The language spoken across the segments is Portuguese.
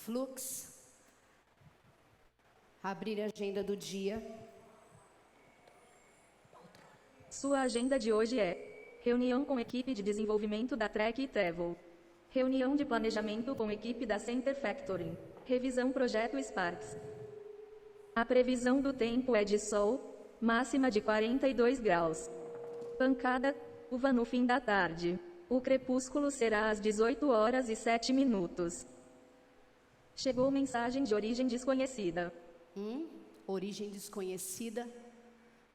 Flux. Abrir a agenda do dia. Sua agenda de hoje é: reunião com equipe de desenvolvimento da Trek Travel. Reunião de planejamento com equipe da Center Factoring. Revisão projeto Sparks. A previsão do tempo é de sol, máxima de 42 graus. Pancada, chuva no fim da tarde. O crepúsculo será às 18 horas e 7 minutos. Chegou mensagem de origem desconhecida. Origem desconhecida.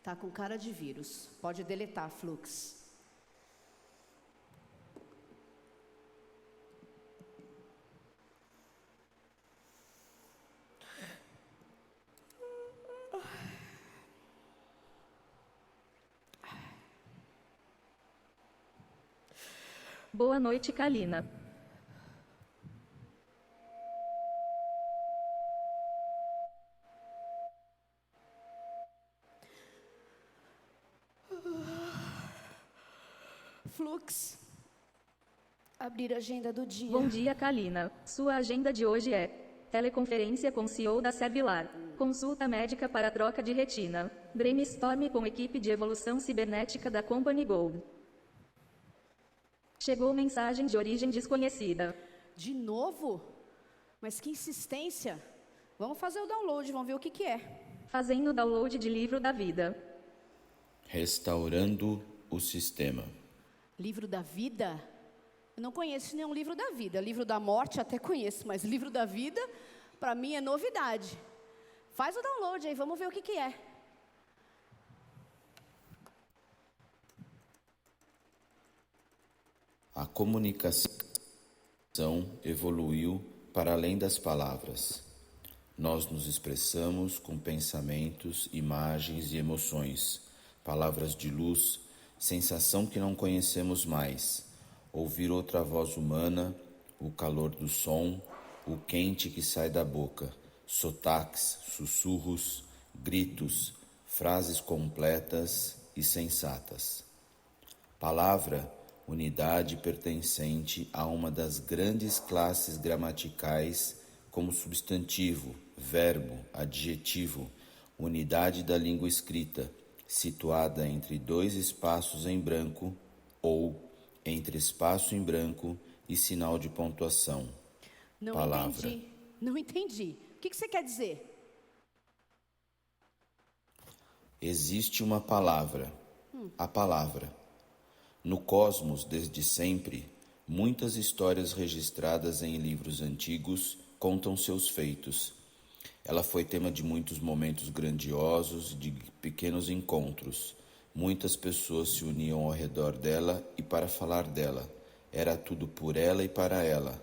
Tá com cara de vírus. Pode deletar, Flux. Boa noite, Kalina. Flux. Abrir a agenda do dia. Bom dia, Kalina. Sua agenda de hoje é: teleconferência com CEO da Servilar. Consulta médica para troca de retina. Brainstorm com equipe de evolução cibernética da Company Gold. Chegou mensagem de origem desconhecida. De novo? Mas que insistência. Vamos fazer o download, vamos ver o que é. Fazendo download de livro da vida. Restaurando o sistema. Livro da vida? Eu não conheço nenhum livro da vida. Livro da morte até conheço, mas livro da vida, para mim é novidade. Faz o download aí, vamos ver o que é. A comunicação evoluiu para além das palavras. Nós nos expressamos com pensamentos, imagens e emoções, palavras de luz, sensação que não conhecemos mais, ouvir outra voz humana, o calor do som, o quente que sai da boca, sotaques, sussurros, gritos, frases completas e sensatas. Palavra, unidade pertencente a uma das grandes classes gramaticais como substantivo, verbo, adjetivo, unidade da língua escrita, situada entre dois espaços em branco ou entre espaço em branco e sinal de pontuação. Não Palavra. entendi. Não entendi. O que você quer dizer? Existe uma palavra, a palavra. No cosmos, desde sempre, muitas histórias registradas em livros antigos contam seus feitos. Ela foi tema de muitos momentos grandiosos e de pequenos encontros. Muitas pessoas se uniam ao redor dela e para falar dela. Era tudo por ela e para ela.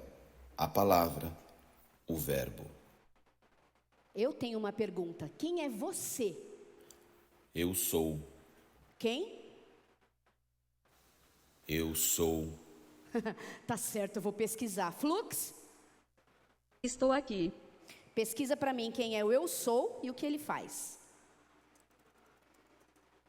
A palavra, o verbo. Eu tenho uma pergunta. Quem é você? Eu sou. Quem? Eu sou. Tá certo, eu vou pesquisar. Flux, Estou aqui. pesquisa para mim quem é o eu sou e o que ele faz.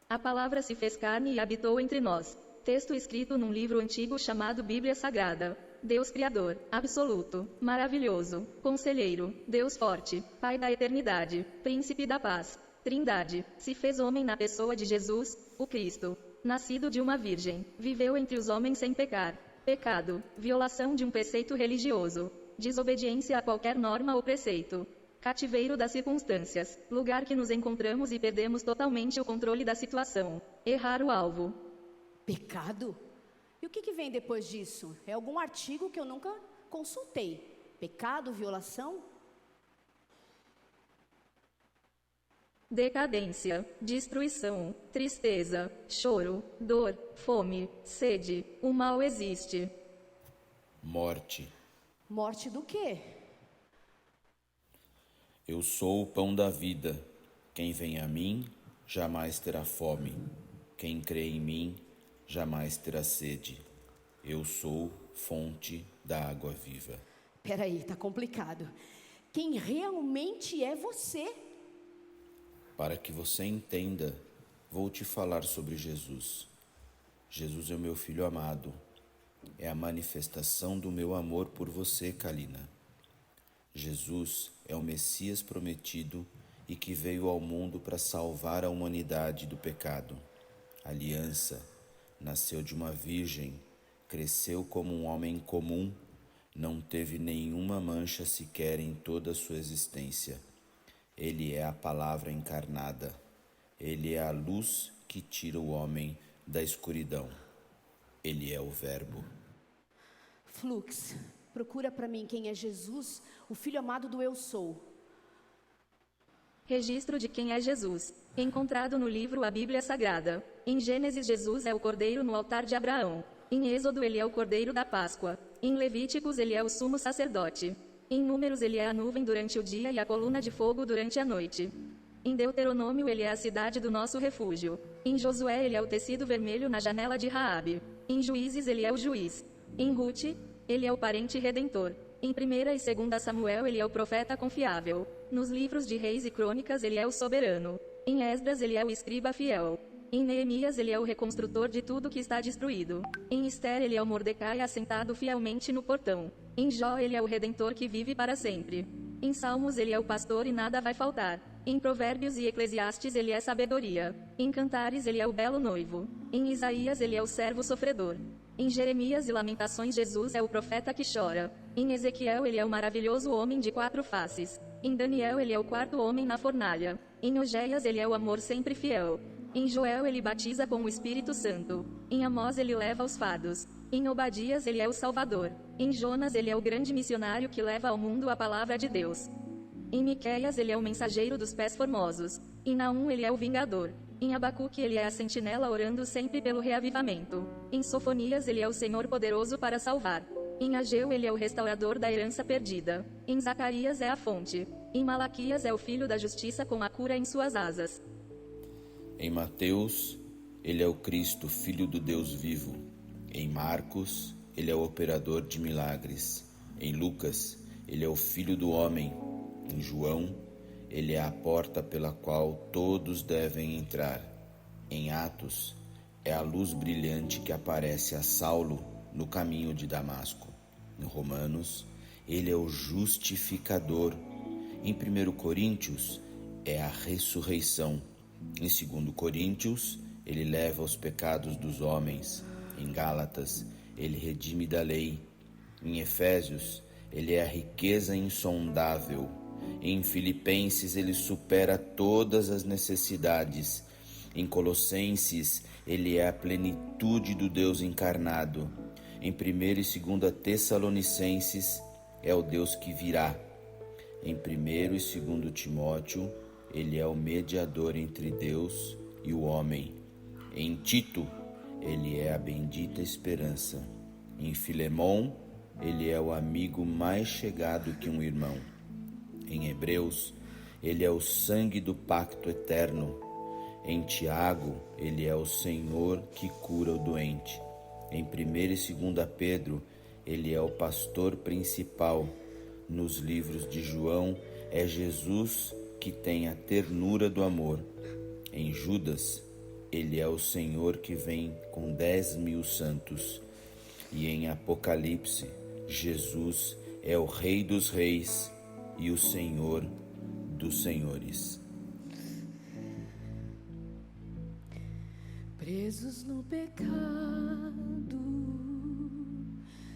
A palavra se fez carne e habitou entre nós. Texto escrito num livro antigo chamado Bíblia Sagrada. Deus Criador, absoluto, maravilhoso, conselheiro, Deus forte, Pai da eternidade, Príncipe da paz, Trindade, se fez homem na pessoa de Jesus, o Cristo. Nascido de uma virgem, viveu entre os homens sem pecar. Pecado, violação de um preceito religioso, desobediência a qualquer norma ou preceito. Cativeiro das circunstâncias, lugar que nos encontramos e perdemos totalmente o controle da situação. Errar o alvo. Pecado? E o que vem depois disso? É algum artigo que eu nunca consultei. Pecado, violação? Decadência, destruição, tristeza, choro, dor, fome, sede. O mal existe. Morte. Morte do quê? Eu sou o pão da vida. Quem vem a mim, jamais terá fome. Quem crê em mim, jamais terá sede. Eu sou fonte da água viva. Peraí, tá complicado. Quem realmente é você? Para que você entenda, vou te falar sobre Jesus. Jesus é o meu filho amado. É a manifestação do meu amor por você, Kalina. Jesus é o Messias prometido e que veio ao mundo para salvar a humanidade do pecado. Aliança, nasceu de uma virgem, cresceu como um homem comum, não teve nenhuma mancha sequer em toda a sua existência. Ele é a palavra encarnada. Ele é a luz que tira o homem da escuridão. Ele é o Verbo. Flux, procura para mim quem é Jesus, o Filho amado do Eu Sou. Registro de quem é Jesus. Encontrado no livro A Bíblia Sagrada. Em Gênesis, Jesus é o cordeiro no altar de Abraão. Em Êxodo, ele é o cordeiro da Páscoa. Em Levíticos, ele é o sumo sacerdote. Em Números, ele é a nuvem durante o dia e a coluna de fogo durante a noite. Em Deuteronômio, ele é a cidade do nosso refúgio. Em Josué, ele é o tecido vermelho na janela de Raabe. Em Juízes, ele é o juiz. Em Rute, ele é o parente redentor. Em 1ª e 2ª Samuel, ele é o profeta confiável. Nos livros de Reis e Crônicas, ele é o soberano. Em Esdras, ele é o escriba fiel. Em Neemias, ele é o reconstrutor de tudo que está destruído. Em Ester, ele é o Mordecai assentado fielmente no portão. Em Jó, ele é o redentor que vive para sempre. Em Salmos, ele é o pastor e nada vai faltar. Em Provérbios e Eclesiastes, ele é sabedoria. Em Cantares, ele é o belo noivo. Em Isaías, ele é o servo sofredor. Em Jeremias e Lamentações, Jesus é o profeta que chora. Em Ezequiel, ele é o maravilhoso homem de 4 faces. Em Daniel, ele é o 4º homem na fornalha. Em Ogeias, ele é o amor sempre fiel. Em Joel, ele batiza com o Espírito Santo. Em Amós, ele leva os fardos. Em Obadias, ele é o Salvador. Em Jonas, ele é o grande missionário que leva ao mundo a palavra de Deus. Em Miqueias, ele é o mensageiro dos pés formosos. Em Naum, ele é o vingador. Em Abacuque, ele é a sentinela orando sempre pelo reavivamento. Em Sofonias, ele é o Senhor poderoso para salvar. Em Ageu, ele é o restaurador da herança perdida. Em Zacarias é a fonte. Em Malaquias é o filho da justiça com a cura em suas asas. Em Mateus, ele é o Cristo, Filho do Deus vivo. Em Marcos, ele é o operador de milagres. Em Lucas, ele é o Filho do homem. Em João, ele é a porta pela qual todos devem entrar. Em Atos, é a luz brilhante que aparece a Saulo no caminho de Damasco. Em Romanos, ele é o justificador. Em 1 Coríntios, é a ressurreição. Em 2 Coríntios, ele leva os pecados dos homens. Em Gálatas, ele redime da lei. Em Efésios, ele é a riqueza insondável. Em Filipenses, ele supera todas as necessidades. Em Colossenses, ele é a plenitude do Deus encarnado. Em 1 e 2 Tessalonicenses, é o Deus que virá. Em 1 e 2 Timóteo, ele é o mediador entre Deus e o homem. Em Tito, ele é a bendita esperança. Em Filemon, ele é o amigo mais chegado que um irmão. Em Hebreus, ele é o sangue do pacto eterno. Em Tiago, ele é o Senhor que cura o doente. Em 1 e 2 Pedro, ele é o pastor principal. Nos livros de João, é Jesus que tem a ternura do amor. Em Judas, ele é o Senhor que vem com 10.000 santos. E em Apocalipse, Jesus é o Rei dos reis e o Senhor dos senhores. Presos no pecado,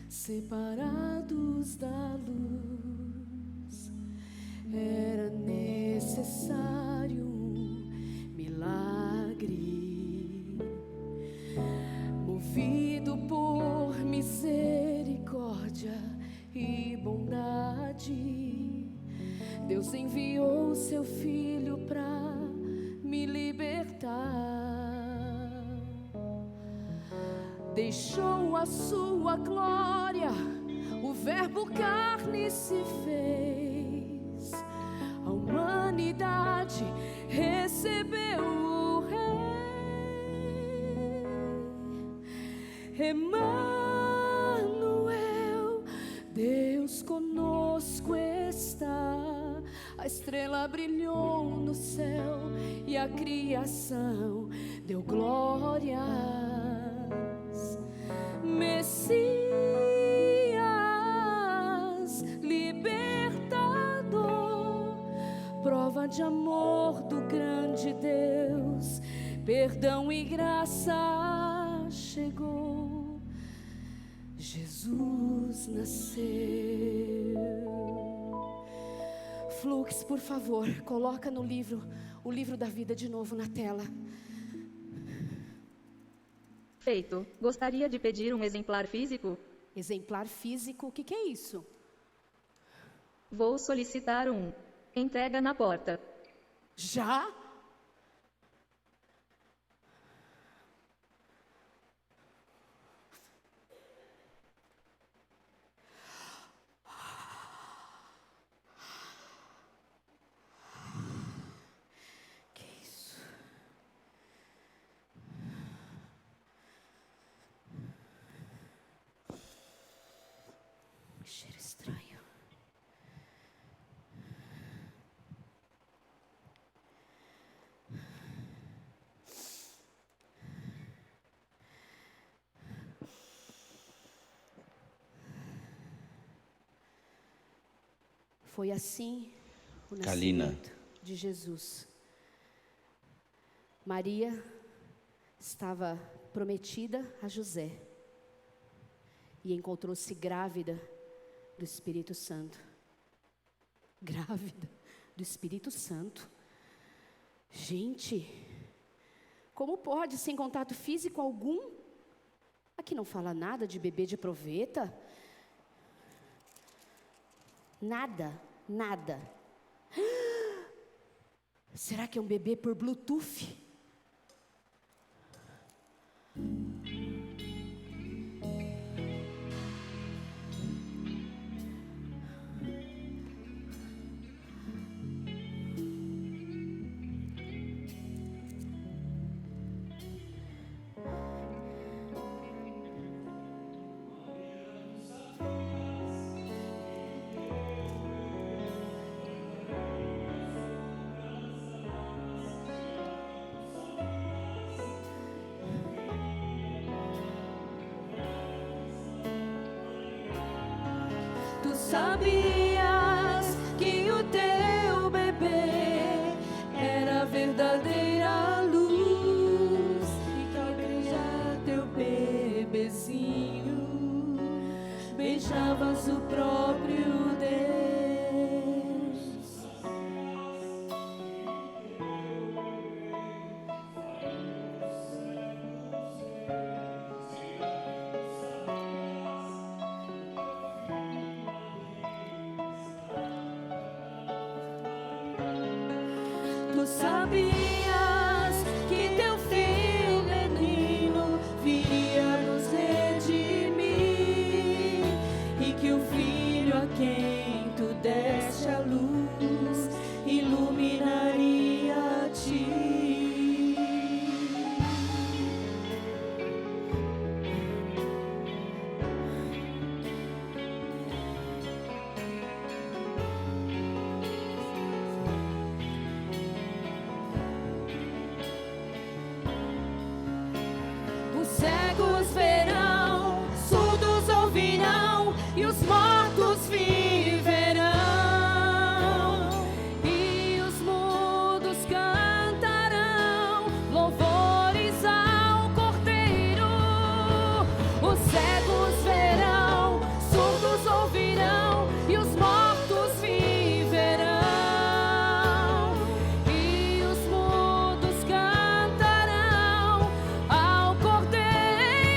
separados da luz, era necessário um milagre. Movido por misericórdia e bondade, Deus enviou seu Filho para me libertar. Deixou a sua glória, o Verbo carne se fez. A humanidade recebeu o Rei. Emmanuel, Deus conosco está. A estrela brilhou no céu e a criação deu glórias. Messias, libertador, de amor do grande Deus, perdão e graça chegou, Jesus nasceu. Flux, por favor, coloca no livro, o livro da vida de novo na tela. Feito. Gostaria de pedir um exemplar físico? Exemplar físico, o que é isso? Vou solicitar um. Entrega na porta. Já? Que isso? Que cheiro estranho. Foi assim o Kalina. nascimento de Jesus. Maria estava prometida a José e encontrou-se grávida do Espírito Santo. Grávida do Espírito Santo. Gente, como pode, sem contato físico algum? Aqui não fala nada de bebê de proveta. Nada, nada. Será que é um bebê por Bluetooth? Tu sabias que o teu bebê era a verdadeira luz e que ao beijar teu bebezinho beijavas o próprio Deus. Tu sabias que teu filho menino viria nos redimir e que o filho a quem tu deste a luz iluminaria a ti. Os cegos verão, surdos ouvirão e os mortos viverão. E os mudos cantarão louvores ao Cordeiro. Os cegos verão, surdos ouvirão e os mortos viverão. E os mudos cantarão ao Cordeiro.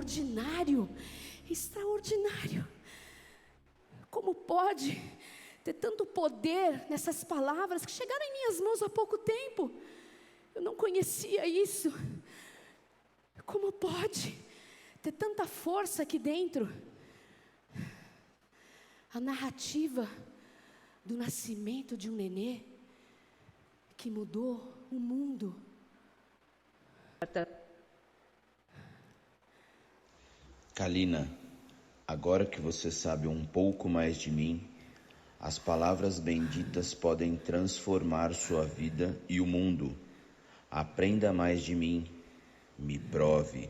extraordinário, extraordinário. Como pode ter tanto poder nessas palavras que chegaram em minhas mãos há pouco tempo? Eu não conhecia isso. Como pode ter tanta força aqui dentro? A narrativa do nascimento de um nenê que mudou o mundo. Kalina, agora que você sabe um pouco mais de mim, as palavras benditas podem transformar sua vida e o mundo. Aprenda mais de mim, me prove.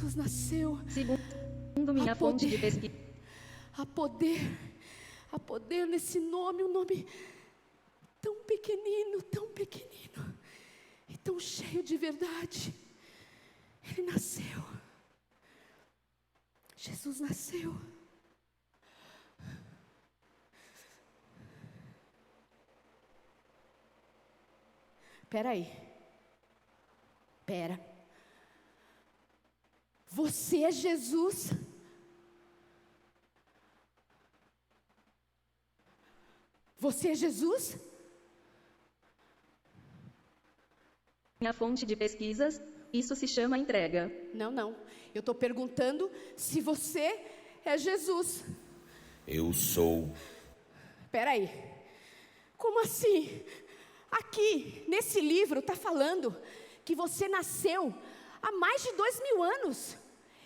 Jesus nasceu. Segundo minha fonte de pesquisa. Há poder nesse nome, um nome tão pequenino e tão cheio de verdade. Ele nasceu. Jesus nasceu. Pera. Você é Jesus? Você é Jesus? Minha fonte de pesquisas, isso se chama entrega. Não. Eu estou perguntando se você é Jesus. Eu sou. Peraí. Como assim? Aqui, nesse livro, está falando que você nasceu há mais de 2000 anos.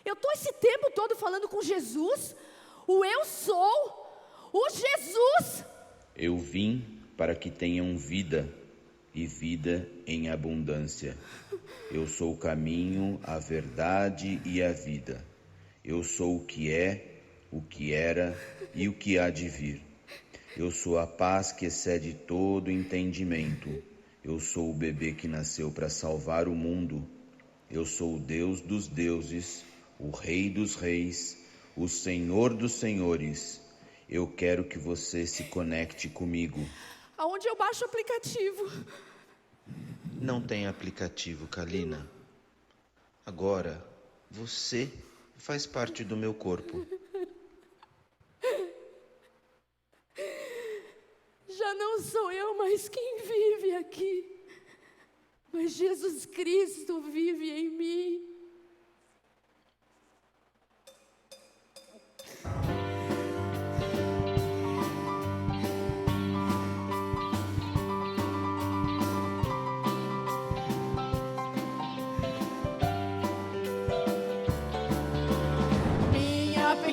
Eu estou esse tempo todo falando com Jesus. O eu sou. O Jesus. Eu vim para que tenham vida e vida em abundância. Eu sou o caminho, a verdade e a vida. Eu sou o que é, o que era e o que há de vir. Eu sou a paz que excede todo entendimento. Eu sou o bebê que nasceu para salvar o mundo. Eu sou o Deus dos deuses, o Rei dos reis, o Senhor dos senhores. Eu quero que você se conecte comigo. Aonde eu baixo o aplicativo? Não tem aplicativo, Kalina. Agora, você faz parte do meu corpo. Já não sou eu mais quem vive aqui, mas Jesus Cristo vive em mim.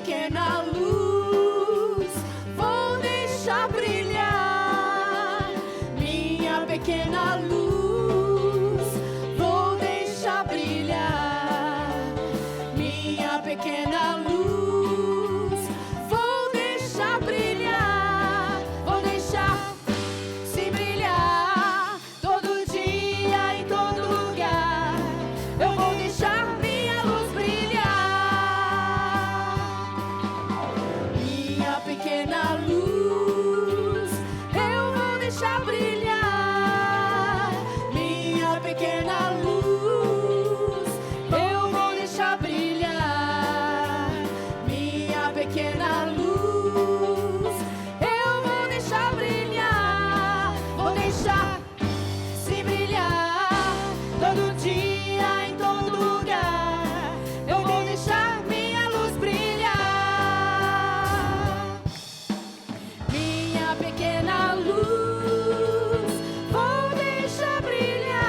pequena luz, vou deixar brilhar. Minha pequena luz, vou deixar brilhar. Minha pequena luz, vou deixar brilhar. Vou deixar se brilhar todo dia, em todo lugar. Eu vou deixar minha luz brilhar. Minha pequena luz, eu vou deixar brilhar. Minha pequena luz, eu vou deixar brilhar. Minha pequena luz, eu vou deixar brilhar. Vou deixar se brilhar todo dia, em todo lugar. Eu vou deixar minha luz brilhar. Minha pequena luz, vou deixar brilhar.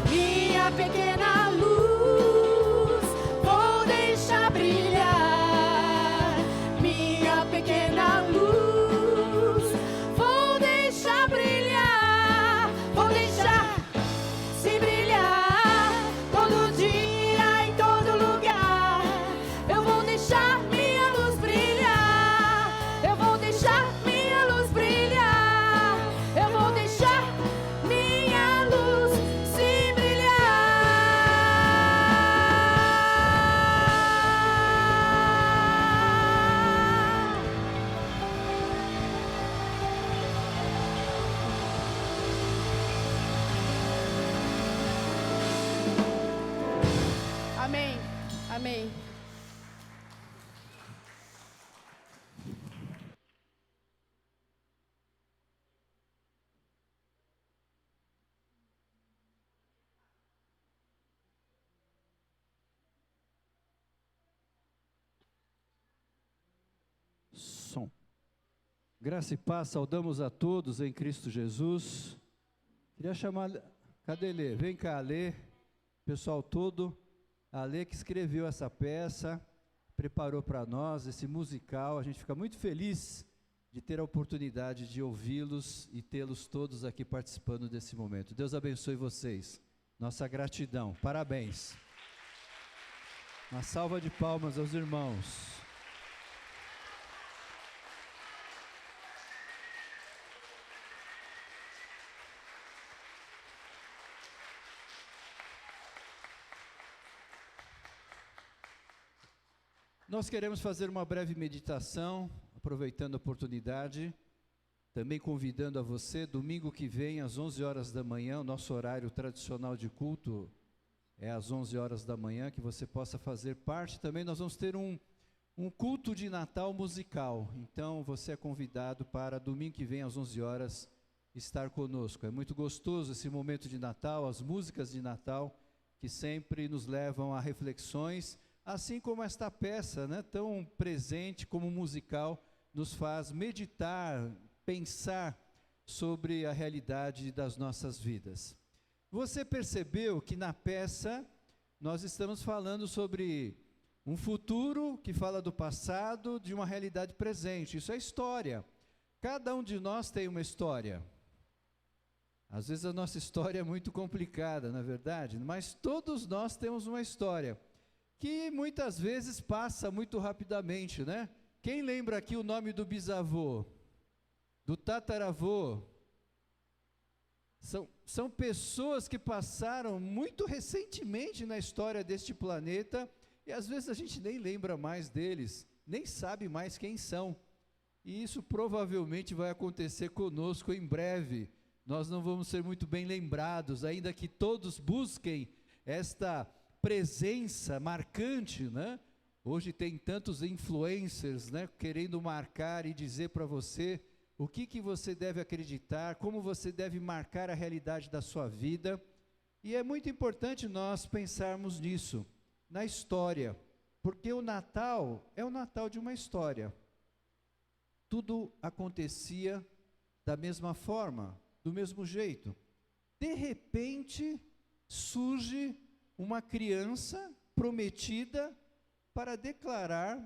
Minha pequena luz, vou deixar brilhar. Minha pequena luz, vou deixar brilhar. Vou deixar se brilhar todo dia, em todo lugar. Eu vou deixar minha luz brilhar. Eu vou deixar minha luz brilhar. Eu vou deixar minha luz se brilhar. Amém. Amém. Som. Graça e paz, saudamos a todos em Cristo Jesus. Queria chamar, cadê Lê? Vem cá, Lê, pessoal todo, a Lê que escreveu essa peça, preparou para nós esse musical. A gente fica muito feliz de ter a oportunidade de ouvi-los e tê-los todos aqui participando desse momento. Deus abençoe vocês. Nossa gratidão. Parabéns. Uma salva de palmas aos irmãos. Nós queremos fazer uma breve meditação, aproveitando a oportunidade, também convidando a você, domingo que vem, às 11 horas da manhã, o nosso horário tradicional de culto é às 11 horas da manhã, que você possa fazer parte. Também nós vamos ter um culto de Natal musical, então você é convidado para domingo que vem, às 11 horas, estar conosco. É muito gostoso esse momento de Natal, as músicas de Natal, que sempre nos levam a reflexões, assim como esta peça, né, tão presente como musical, nos faz meditar, pensar sobre a realidade das nossas vidas. Você percebeu que na peça nós estamos falando sobre um futuro que fala do passado, de uma realidade presente. Isso é história. Cada um de nós tem uma história. Às vezes a nossa história é muito complicada, não é verdade? Mas todos nós temos uma história que muitas vezes passa muito rapidamente, né? Quem lembra aqui o nome do bisavô, do tataravô? São pessoas que passaram muito recentemente na história deste planeta, e às vezes a gente nem lembra mais deles, nem sabe mais quem são. E isso provavelmente vai acontecer conosco em breve. Nós não vamos ser muito bem lembrados, ainda que todos busquem esta presença marcante, né? Hoje tem tantos influencers, né, querendo marcar e dizer para você o que você deve acreditar, como você deve marcar a realidade da sua vida. E é muito importante nós pensarmos nisso, na história, porque o Natal é o Natal de uma história. Tudo acontecia da mesma forma, do mesmo jeito. De repente, surge uma criança prometida para declarar,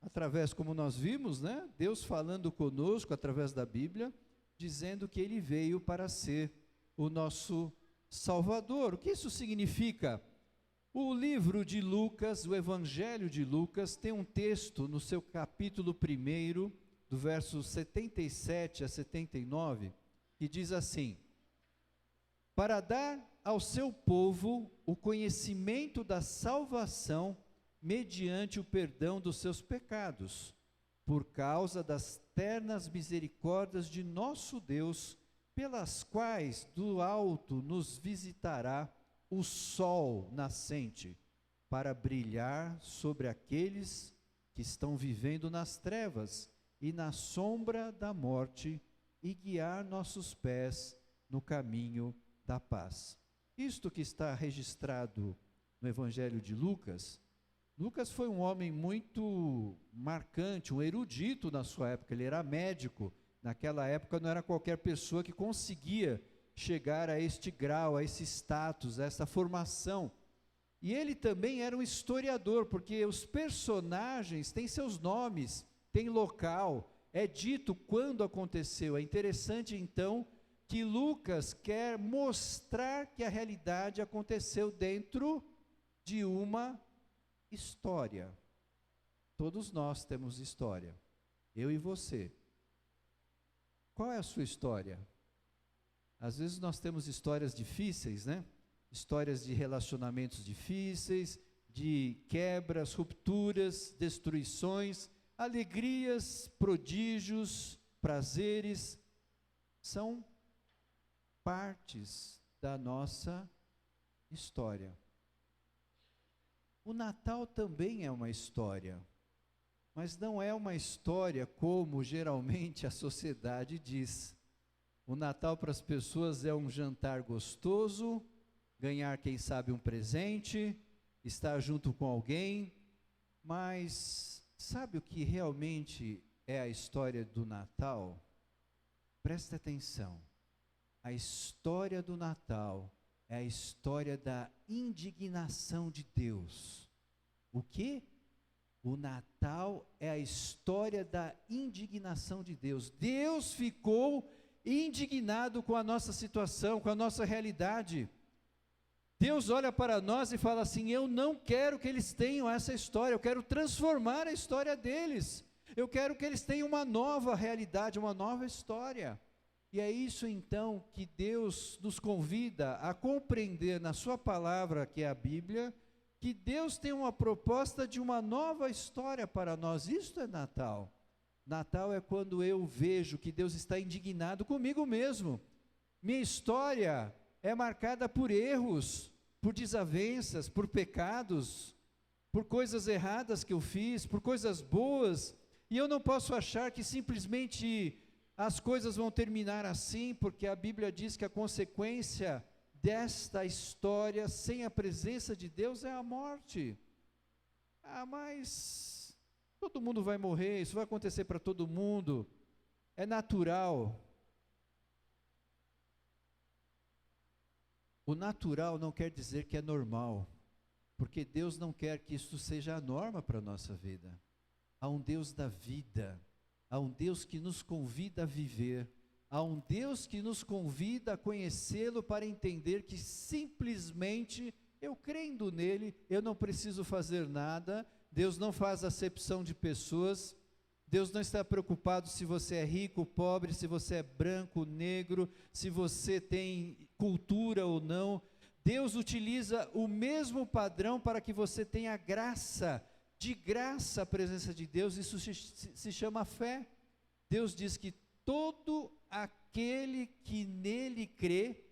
através, como nós vimos, né, Deus falando conosco através da Bíblia, dizendo que Ele veio para ser o nosso Salvador. O que isso significa? O livro de Lucas, o Evangelho de Lucas, tem um texto no seu capítulo 1, do verso 77 a 79, que diz assim: para dar ao seu povo o conhecimento da salvação mediante o perdão dos seus pecados, por causa das ternas misericórdias de nosso Deus, pelas quais do alto nos visitará o sol nascente, para brilhar sobre aqueles que estão vivendo nas trevas e na sombra da morte, e guiar nossos pés no caminho da paz. Isto que está registrado no Evangelho de Lucas, Lucas foi um homem muito marcante, um erudito na sua época, ele era médico. Naquela época não era qualquer pessoa que conseguia chegar a este grau, a esse status, a essa formação. E ele também era um historiador, porque os personagens têm seus nomes, tem local, é dito quando aconteceu. É interessante então que Lucas quer mostrar que a realidade aconteceu dentro de uma história. Todos nós temos história, eu e você. Qual é a sua história? Às vezes nós temos histórias difíceis, né? Histórias de relacionamentos difíceis, de quebras, rupturas, destruições, alegrias, prodígios, prazeres, são partes da nossa história. O Natal também é uma história, mas não é uma história como geralmente a sociedade diz. O Natal para as pessoas é um jantar gostoso, ganhar, quem sabe, um presente, estar junto com alguém, mas sabe o que realmente é a história do Natal? Preste atenção, a história do Natal é a história da indignação de Deus. O quê? O Natal é a história da indignação de Deus. Deus ficou indignado com a nossa situação, com a nossa realidade. Deus olha para nós e fala assim: eu não quero que eles tenham essa história, eu quero transformar a história deles. Eu quero que eles tenham uma nova realidade, uma nova história. E é isso então que Deus nos convida a compreender na sua palavra, que é a Bíblia, que Deus tem uma proposta de uma nova história para nós. Isto é Natal. Natal é quando eu vejo que Deus está indignado comigo mesmo. Minha história é marcada por erros, por desavenças, por pecados, por coisas erradas que eu fiz, por coisas boas, e eu não posso achar que simplesmente as coisas vão terminar assim, porque a Bíblia diz que a consequência desta história sem a presença de Deus é a morte. Ah, mas todo mundo vai morrer, isso vai acontecer para todo mundo, é natural. O natural não quer dizer que é normal, porque Deus não quer que isso seja a norma para a nossa vida. Há um Deus da vida, há um Deus que nos convida a viver, há um Deus que nos convida a conhecê-lo para entender que simplesmente, eu crendo nele, eu não preciso fazer nada. Deus não faz acepção de pessoas, Deus não está preocupado se você é rico, pobre, se você é branco, negro, se você tem cultura ou não. Deus utiliza o mesmo padrão para que você tenha graça, de graça a presença de Deus. Isso se chama fé. Deus diz que todo aquele que nele crê,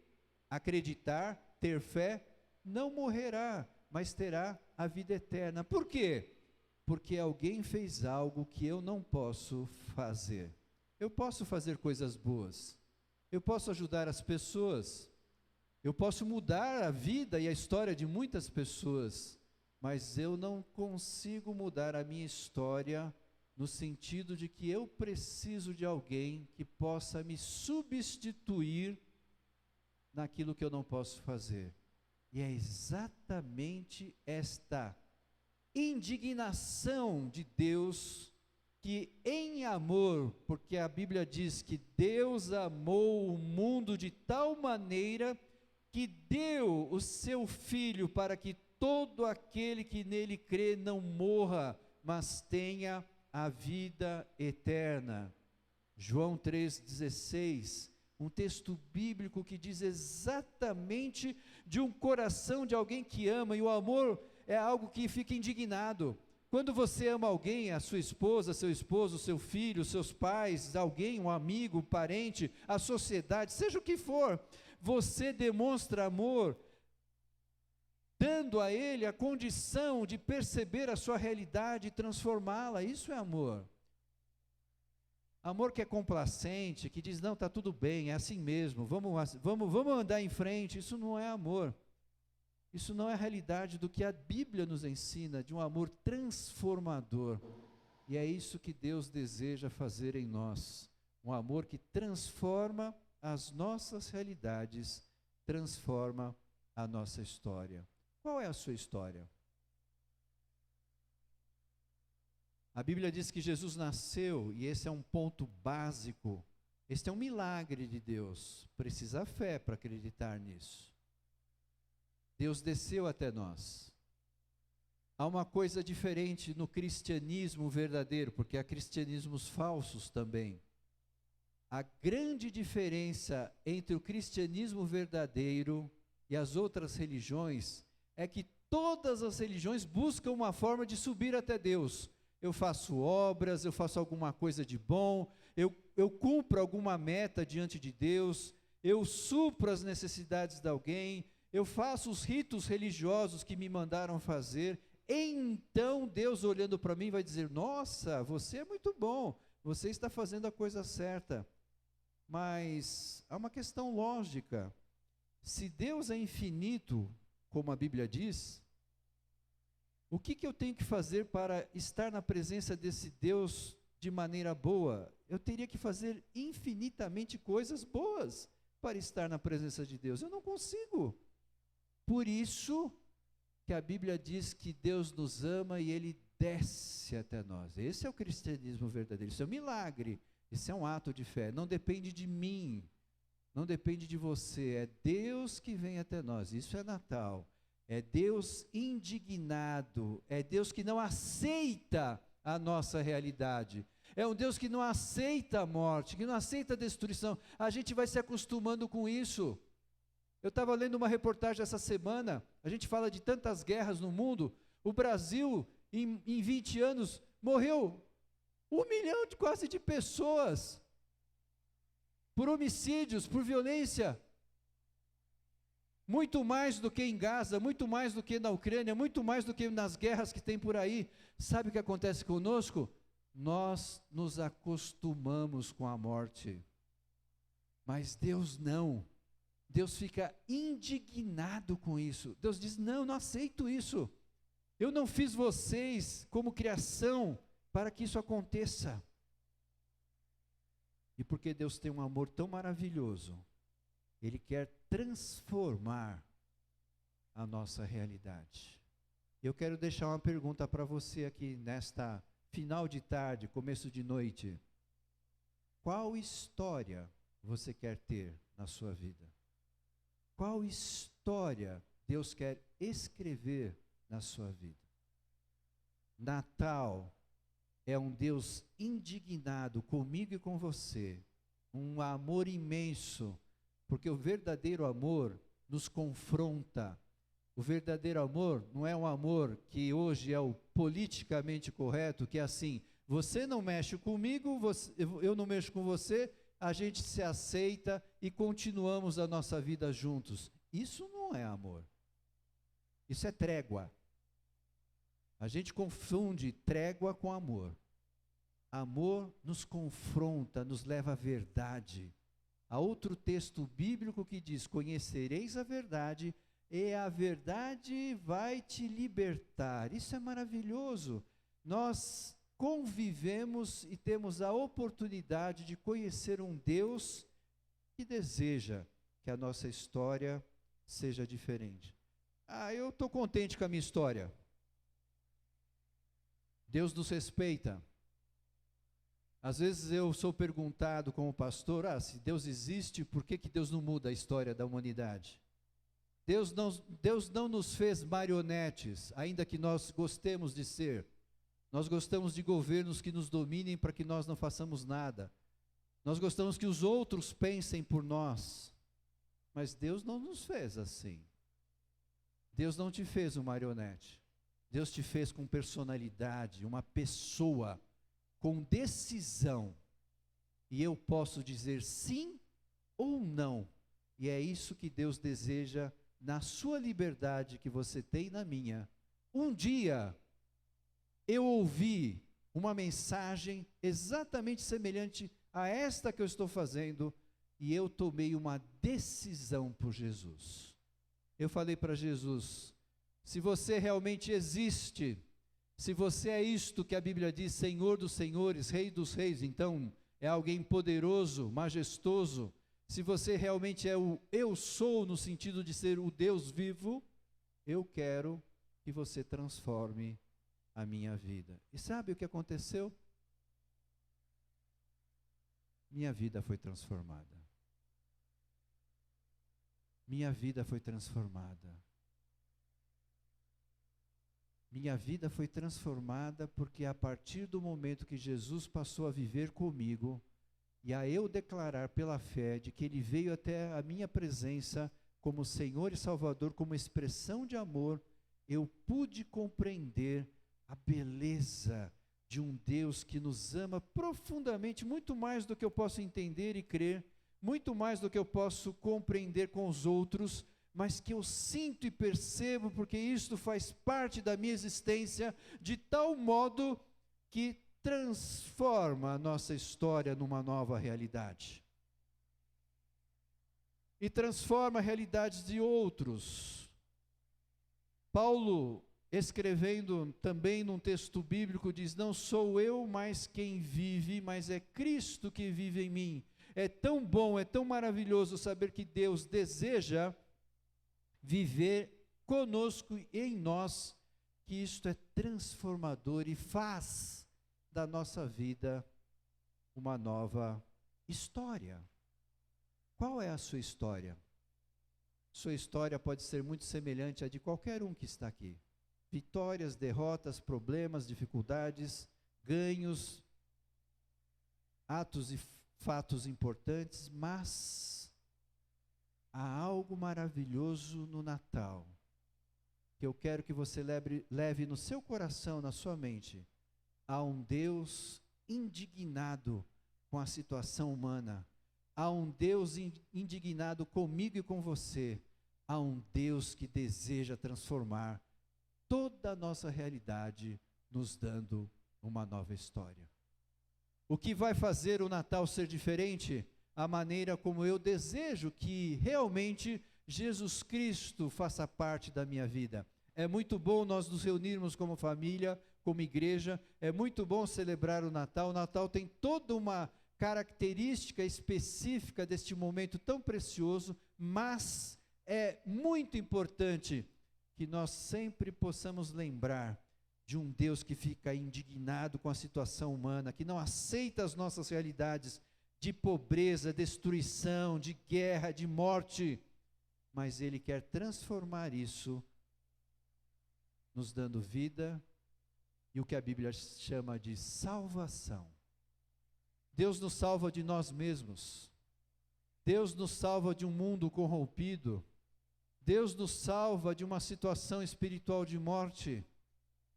acreditar, ter fé, não morrerá, mas terá a vida eterna. Por quê? Porque alguém fez algo que eu não posso fazer. Eu posso fazer coisas boas, eu posso ajudar as pessoas, eu posso mudar a vida e a história de muitas pessoas, mas eu não consigo mudar a minha história no sentido de que eu preciso de alguém que possa me substituir naquilo que eu não posso fazer. E é exatamente esta indignação de Deus, que em amor, porque a Bíblia diz que Deus amou o mundo de tal maneira que deu o seu Filho para que todo aquele que nele crê não morra, mas tenha a vida eterna. João 3,16, um texto bíblico que diz exatamente de um coração de alguém que ama, e o amor é algo que fica indignado. Quando você ama alguém, a sua esposa, seu esposo, seu filho, seus pais, alguém, um amigo, um parente, a sociedade, seja o que for, você demonstra amor, dando a ele a condição de perceber a sua realidade e transformá-la. Isso é amor. Amor que é complacente, que diz, não, está tudo bem, é assim mesmo, vamos andar em frente. Isso não é amor. Isso não é a realidade do que a Bíblia nos ensina, de um amor transformador. E é isso que Deus deseja fazer em nós. Um amor que transforma as nossas realidades, transforma a nossa história. Qual é a sua história? A Bíblia diz que Jesus nasceu, e esse é um ponto básico, este é um milagre de Deus, precisa fé para acreditar nisso. Deus desceu até nós. Há uma coisa diferente no cristianismo verdadeiro, porque há cristianismos falsos também. A grande diferença entre o cristianismo verdadeiro e as outras religiões é que todas as religiões buscam uma forma de subir até Deus. Eu faço obras, eu faço alguma coisa de bom, eu cumpro alguma meta diante de Deus, eu supro as necessidades de alguém, eu faço os ritos religiosos que me mandaram fazer, então Deus olhando para mim vai dizer, nossa, você é muito bom, você está fazendo a coisa certa. Mas há uma questão lógica, se Deus é infinito, como a Bíblia diz, o que eu tenho que fazer para estar na presença desse Deus de maneira boa? Eu teria que fazer infinitamente coisas boas para estar na presença de Deus. Eu não consigo. Por isso que a Bíblia diz que Deus nos ama e Ele desce até nós. Esse é o cristianismo verdadeiro, isso é um milagre, isso é um ato de fé. Não depende de mim, não depende de você, é Deus que vem até nós. Isso é Natal. É Deus indignado, é Deus que não aceita a nossa realidade, é um Deus que não aceita a morte, que não aceita a destruição. A gente vai se acostumando com isso. Eu estava lendo uma reportagem essa semana, a gente fala de tantas guerras no mundo, o Brasil, em 20 anos, morreu 1 milhão quase de pessoas, por homicídios, por violência, muito mais do que em Gaza, muito mais do que na Ucrânia, muito mais do que nas guerras que tem por aí. Sabe o que acontece conosco? Nós nos acostumamos com a morte, mas Deus não. Deus fica indignado com isso. Deus diz, não aceito isso. Eu não fiz vocês como criação para que isso aconteça. E porque Deus tem um amor tão maravilhoso, Ele quer transformar a nossa realidade. Eu quero deixar uma pergunta para você aqui nesta final de tarde, começo de noite. Qual história você quer ter na sua vida? Qual história Deus quer escrever na sua vida? Natal é um Deus indignado comigo e com você, um amor imenso, porque o verdadeiro amor nos confronta. O verdadeiro amor não é um amor que hoje é o politicamente correto, que é assim, você não mexe comigo, eu não mexo com você, a gente se aceita e continuamos a nossa vida juntos. Isso não é amor. Isso é trégua. A gente confunde trégua com amor. Amor nos confronta, nos leva à verdade. Há outro texto bíblico que diz, conhecereis a verdade e a verdade vai te libertar. Isso é maravilhoso. Nós convivemos e temos a oportunidade de conhecer um Deus que deseja que a nossa história seja diferente. Eu estou contente com a minha história. Deus nos respeita. Às vezes eu sou perguntado como pastor, se Deus existe, por que Deus não muda a história da humanidade? Deus não nos fez marionetes, ainda que nós gostemos de ser. Nós gostamos de governos que nos dominem para que nós não façamos nada. Nós gostamos que os outros pensem por nós. Mas Deus não nos fez assim. Deus não te fez um marionete. Deus te fez com personalidade, uma pessoa com decisão. E eu posso dizer sim ou não. E é isso que Deus deseja na sua liberdade que você tem na minha. Um dia eu ouvi uma mensagem exatamente semelhante a esta que eu estou fazendo e eu tomei uma decisão por Jesus. Eu falei para Jesus, se você realmente existe, se você é isto que a Bíblia diz, Senhor dos senhores, Rei dos reis, então é alguém poderoso, majestoso, se você realmente é o eu sou, no sentido de ser o Deus vivo, eu quero que você transforme a minha vida. E sabe o que aconteceu? Minha vida foi transformada. Minha vida foi transformada. Minha vida foi transformada porque a partir do momento que Jesus passou a viver comigo, e a eu declarar pela fé de que Ele veio até a minha presença como Senhor e Salvador, como expressão de amor, eu pude compreender a beleza de um Deus que nos ama profundamente, muito mais do que eu posso entender e crer, muito mais do que eu posso compreender com os outros, mas que eu sinto e percebo, porque isto faz parte da minha existência, de tal modo que transforma a nossa história numa nova realidade. E transforma realidades de outros. Paulo, escrevendo também num texto bíblico, diz, não sou eu mais quem vive, mas é Cristo que vive em mim. É tão bom, é tão maravilhoso saber que Deus deseja viver conosco e em nós, que isto é transformador e faz da nossa vida uma nova história. Qual é a sua história? Sua história pode ser muito semelhante à de qualquer um que está aqui. Vitórias, derrotas, problemas, dificuldades, ganhos, atos e fatos importantes, mas há algo maravilhoso no Natal, que eu quero que você leve no seu coração, na sua mente. Há um Deus indignado com a situação humana. Há um Deus indignado comigo e com você. Há um Deus que deseja transformar toda a nossa realidade, nos dando uma nova história. O que vai fazer o Natal ser diferente? A maneira como eu desejo que realmente Jesus Cristo faça parte da minha vida. É muito bom nós nos reunirmos como família, como igreja, é muito bom celebrar o Natal. O Natal tem toda uma característica específica deste momento tão precioso, mas é muito importante que nós sempre possamos lembrar de um Deus que fica indignado com a situação humana, que não aceita as nossas realidades de pobreza, destruição, de guerra, de morte, mas Ele quer transformar isso, nos dando vida e o que a Bíblia chama de salvação. Deus nos salva de nós mesmos. Deus nos salva de um mundo corrompido. Deus nos salva de uma situação espiritual de morte.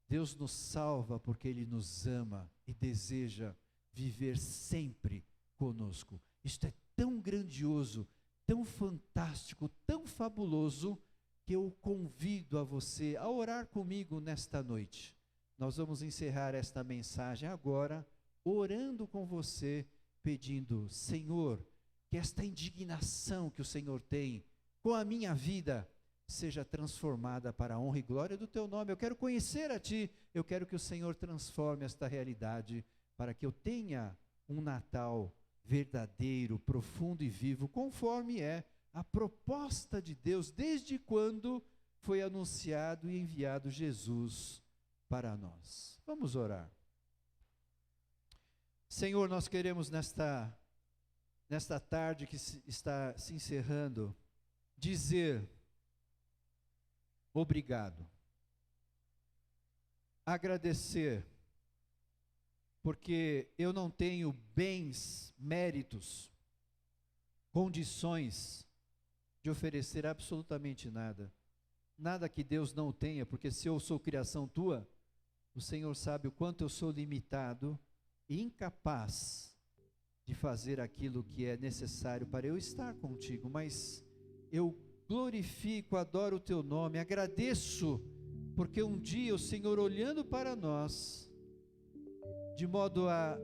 Deus nos salva porque Ele nos ama e deseja viver sempre conosco. Isto é tão grandioso, tão fantástico, tão fabuloso, que eu convido a você a orar comigo nesta noite. Nós vamos encerrar esta mensagem agora, orando com você, pedindo, Senhor, que esta indignação que o Senhor tem com a minha vida seja transformada para a honra e glória do Teu nome. Eu quero conhecer a Ti, eu quero que o Senhor transforme esta realidade para que eu tenha um Natal verdadeiro, profundo e vivo, conforme é a proposta de Deus, desde quando foi anunciado e enviado Jesus para nós. Vamos orar. Senhor, nós queremos nesta tarde que está se encerrando, dizer obrigado. Agradecer, porque eu não tenho bens, méritos, condições de oferecer absolutamente nada. Nada que Deus não tenha, porque se eu sou criação tua, o Senhor sabe o quanto eu sou limitado e incapaz de fazer aquilo que é necessário para eu estar contigo, mas eu glorifico, adoro o teu nome, agradeço, porque um dia o Senhor olhando para nós, de modo a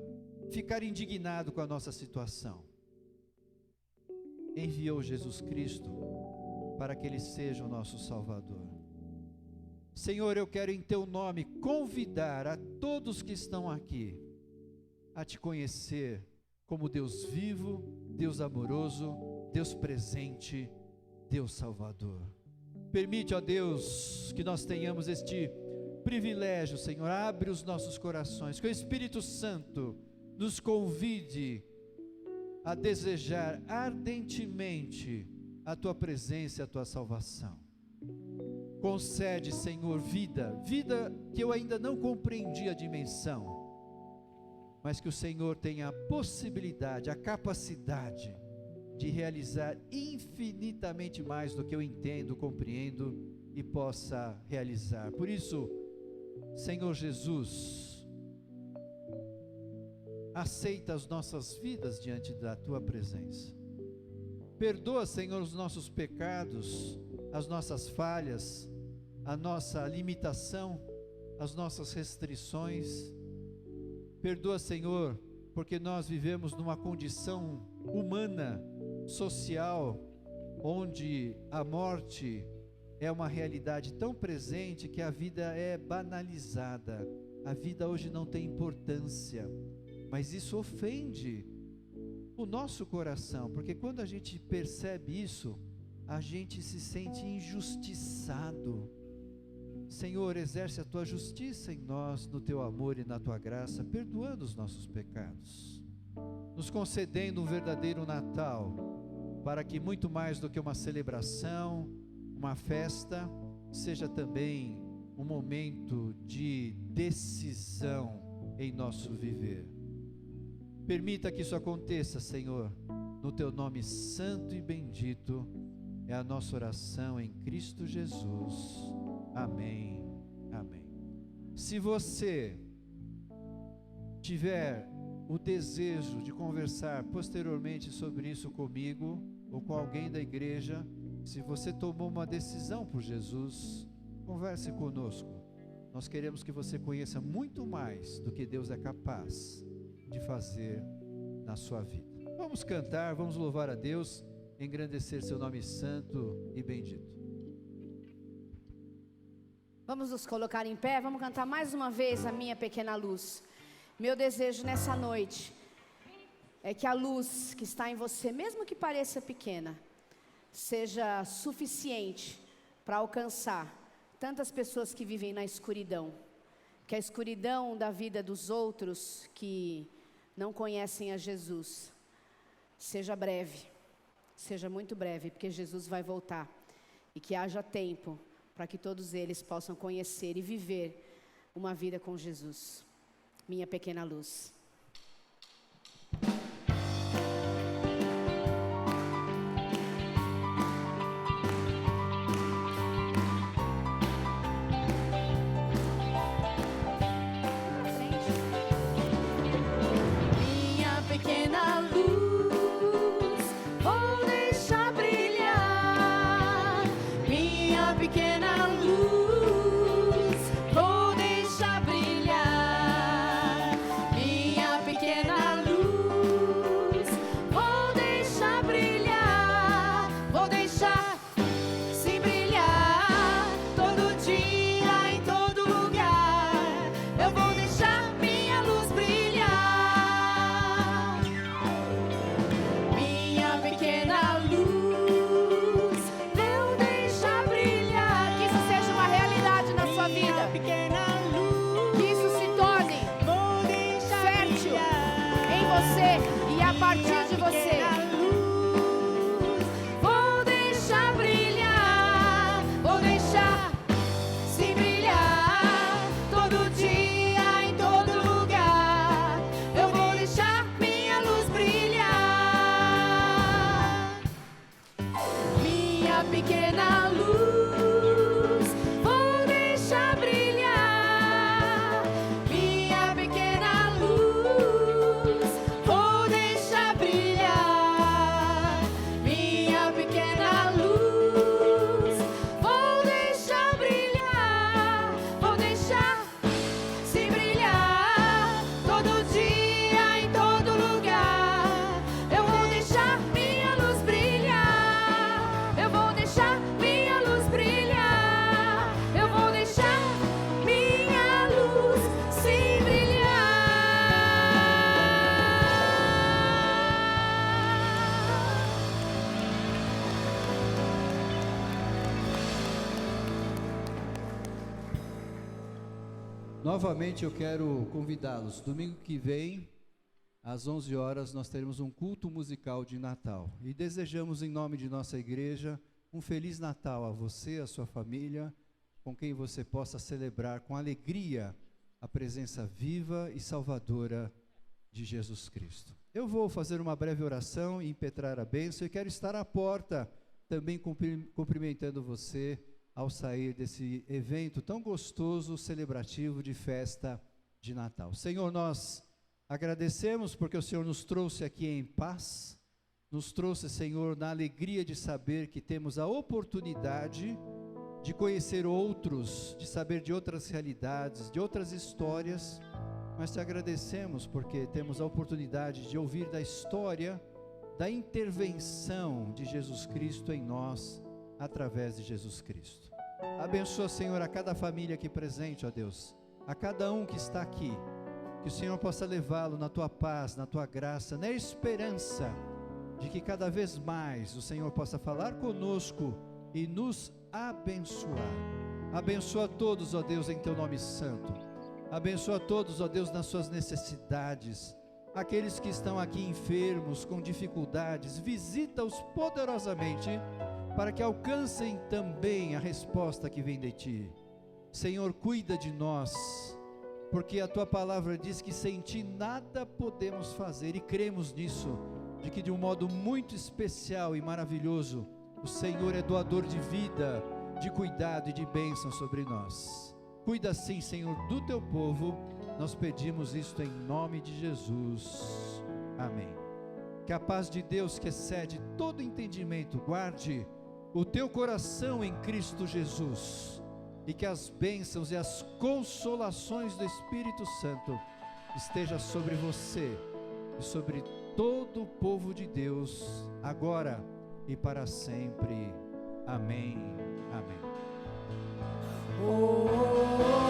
ficar indignado com a nossa situação, enviou Jesus Cristo para que Ele seja o nosso Salvador. Senhor, eu quero em teu nome convidar a todos que estão aqui a te conhecer como Deus vivo, Deus amoroso, Deus presente, Deus Salvador. Permite, ó Deus, que nós tenhamos este privilégio, Senhor. Abre os nossos corações, que o Espírito Santo nos convide a desejar ardentemente a tua presença e a tua salvação. Concede, Senhor, vida que eu ainda não compreendi a dimensão, mas que o Senhor tenha a possibilidade, a capacidade de realizar infinitamente mais do que eu entendo, compreendo e possa realizar. Por isso, Senhor Jesus, aceita as nossas vidas diante da tua presença. Perdoa, Senhor, os nossos pecados, as nossas falhas, a nossa limitação, as nossas restrições. Perdoa, Senhor, porque nós vivemos numa condição humana, social, onde a morte é uma realidade tão presente que a vida é banalizada. A vida hoje não tem importância, mas isso ofende o nosso coração, porque quando a gente percebe isso, a gente se sente injustiçado. Senhor, exerce a tua justiça em nós, no teu amor e na tua graça, perdoando os nossos pecados, nos concedendo um verdadeiro Natal, para que muito mais do que uma celebração, uma festa, seja também um momento de decisão em nosso viver. Permita que isso aconteça, Senhor, no teu nome santo e bendito, é a nossa oração em Cristo Jesus. Amém, amém. Se você tiver o desejo de conversar posteriormente sobre isso comigo, ou com alguém da igreja, se você tomou uma decisão por Jesus, converse conosco. Nós queremos que você conheça muito mais do que Deus é capaz de fazer na sua vida. Vamos cantar, vamos louvar a Deus, engrandecer seu nome santo e bendito. Vamos nos colocar em pé, vamos cantar mais uma vez A Minha Pequena Luz. Meu desejo nessa noite é que a luz que está em você, mesmo que pareça pequena, seja suficiente para alcançar tantas pessoas que vivem na escuridão. Que a escuridão da vida dos outros que não conhecem a Jesus seja breve, seja muito breve, porque Jesus vai voltar, e que haja tempo para que todos eles possam conhecer e viver uma vida com Jesus. Minha pequena luz. Minha pequena luz, vou deixar brilhar. Minha pequena luz, vou deixar brilhar. Minha você e a partir de você. Vou deixar brilhar, vou deixar se brilhar todo dia, em todo lugar. Eu vou deixar minha luz brilhar, minha pequena luz. Vou deixar brilhar, minha pequena luz. Vou deixar brilhar, minha pequena luz. Vou deixar brilhar, vou deixar se brilhar todo dia, em todo lugar. Eu vou deixar minha luz brilhar, eu vou deixar minha luz brilhar, eu vou deixar minha luz se brilhar. Novamente eu quero convidá-los. Domingo que vem, às 11 horas, nós teremos um culto musical de Natal. E desejamos, em nome de nossa igreja, um Feliz Natal a você, a sua família, com quem você possa celebrar com alegria a presença viva e salvadora de Jesus Cristo. Eu vou fazer uma breve oração e impetrar a bênção, e quero estar à porta também cumprimentando você ao sair desse evento tão gostoso, celebrativo de festa de Natal. Senhor, nós agradecemos porque o Senhor nos trouxe aqui em paz, nos trouxe, Senhor, na alegria de saber que temos a oportunidade de conhecer outros, de saber de outras realidades, de outras histórias, mas te agradecemos porque temos a oportunidade de ouvir da história, da intervenção de Jesus Cristo em nós, através de Jesus Cristo. Abençoa, Senhor, a cada família aqui presente, ó Deus, a cada um que está aqui, que o Senhor possa levá-lo na tua paz, na tua graça, na esperança de que cada vez mais o Senhor possa falar conosco e nos abençoar. Abençoa todos, ó Deus, em teu nome santo. Abençoa todos, ó Deus, nas suas necessidades. Aqueles que estão aqui enfermos, com dificuldades, visita-os poderosamente, para que alcancem também a resposta que vem de ti. Senhor, cuida de nós, porque a tua palavra diz que sem ti nada podemos fazer, e cremos nisso, de que de um modo muito especial e maravilhoso, o Senhor é doador de vida, de cuidado e de bênção sobre nós. Cuida sim, Senhor, do teu povo, nós pedimos isto em nome de Jesus, amém. Que a paz de Deus, que excede todo entendimento, guarde o teu coração em Cristo Jesus, e que as bênçãos e as consolações do Espírito Santo esteja sobre você e sobre todo o povo de Deus, agora e para sempre. Amém. Amém. Oh, oh, oh.